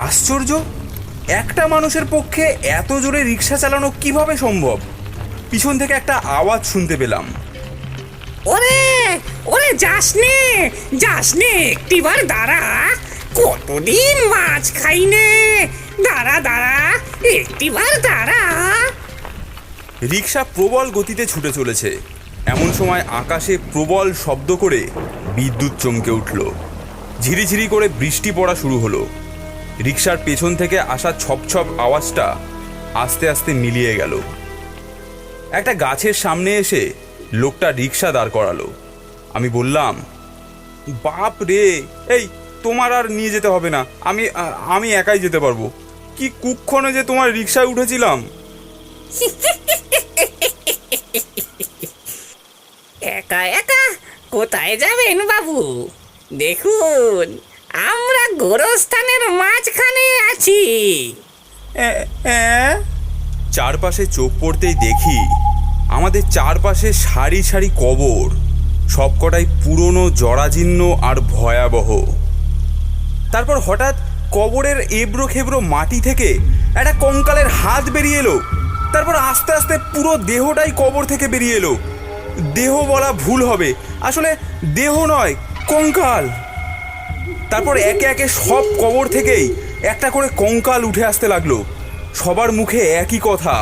আশ্চর্য, একটা মানুষের পক্ষে এত জোরে রিক্সা চালানো কিভাবে সম্ভব? পিছন থেকে একটা আওয়াজ শুনতে পেলাম। ওরে ওরে যাসনে একটিবার দাঁড়া, কতদিন মাছ খাইনে, দাঁড়া একটিবার দাঁড়া। রিক্সা প্রবল গতিতে ছুটে চলেছে। এমন সময় আকাশে প্রবল শব্দ করে বিদ্যুৎ চমকে উঠল। ঝিরিঝিরি করে বৃষ্টি পড়া শুরু হলো। রিক্সার পেছন থেকে আসা ছপ আওয়াজটা আস্তে আস্তে মিলিয়ে গেল। একটা গাছের সামনে এসে লোকটা রিক্সা দাঁড় করালো। আমি বললাম, বাপ রে, এই তোমার আর নিয়ে যেতে হবে না, আমি একাই যেতে পারবো। কি কুক্ষণে যে তোমার রিক্সায় উঠেছিলাম। একা একা কোথায় যাবেন বাবু? দেখুন, আমরা গোরস্থানের মাঝখানে আছি। চারপাশে চোখ পড়তেই দেখি আমাদের চারপাশে সারি সারি কবর, সবকটাই পুরনো, জরাজীর্ণ আর ভয়াবহ। তারপর হঠাৎ কবরের এবড়ো খেবড়ো মাটি থেকে একটা কঙ্কালের হাত বেরিয়ে এলো। তারপর আস্তে আস্তে পুরো দেহটাই কবর থেকে বেরিয়ে এলো। দেহ বলা ভুল হবে, আসলে দেহ নয়, কঙ্কাল। তারপর একে একে সব কবর থেকেই একটা করে কঙ্কাল উঠে আসতে লাগলো। সবার মুখে একই কথা,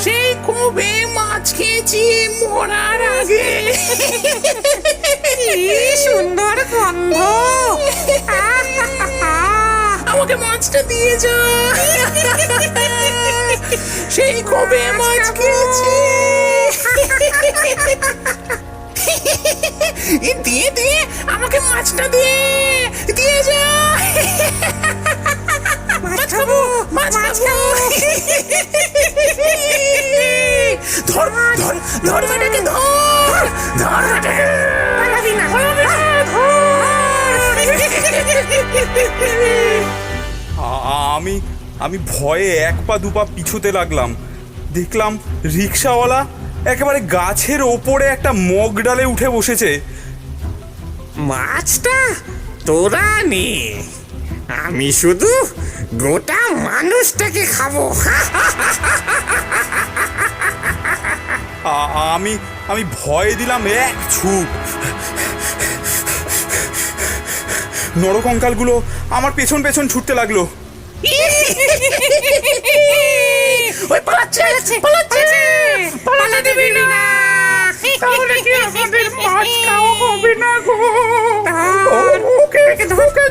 সেই কবে মাছ খেয়েছি মরার আগে। কি সুন্দর গন্ধ, আমাকে মাছটা দিয়ে যা। সেই কবে মাছ খেয়েছি, দিয়ে আমাকে মাছটা দিয়ে যা। মাছ খাবো। ধর বেটাকে, ধর বেটাকে। পালাবি না, আমি ভয়ে এক পা দুপা পিছুতে লাগলাম। দেখলাম রিক্সাওয়ালা একেবারে গাছের ওপরে একটা মগ ডালে উঠে বসেছে। মাছটা তোরা নে, আমি শুধু গোটা মানুষটাকে খাবো। আমি ভয় দিলাম এক ছুট। নরকঙ্কালগুলো আমার পেছন পেছন ছুটতে লাগলো। পালাতে দেবে না, তাহলে কি আমাদের মাছ খাওয়া হবে না গো? ওকে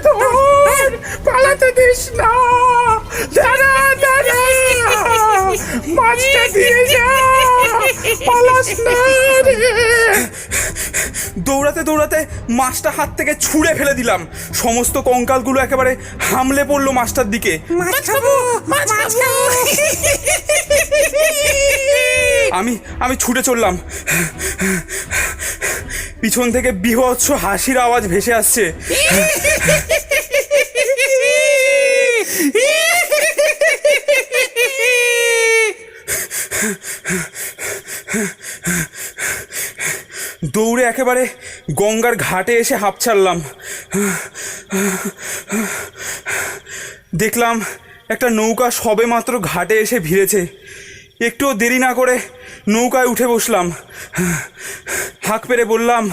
ধর, পালাতে দিস না। দাঁড়া, মাছটা দিয়ে যা, পালাস না রে। দৌড়াতে দৌড়াতে মাছটা হাত থেকে ছুঁড়ে ফেলে দিলাম। সমস্ত কঙ্কালগুলো একেবারে হামলে পড়লো মাছটার দিকে। আমি ছুটে চললাম। পিছন থেকে বীভৎস হাসির আওয়াজ ভেসে আসছে। দৌড়ে একেবারে গঙ্গার ঘাটে এসে হাঁপ ছাড়লাম। দেখলাম একটা নৌকা সবে মাত্র ঘাটে এসে ভিড়েছে। একটুও দেরি না করে নৌকায় উঠে বসলাম। হাঁক পেরে বললাম,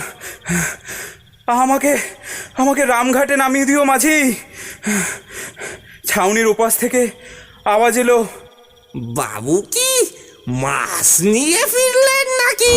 আমাকে রামঘাটে নামিয়ে দিও মাঝি। ছাউনির ওপাশ থেকে আওয়াজ এলো, বাবু কি মাছ নিয়ে ফিরলেন নাকি?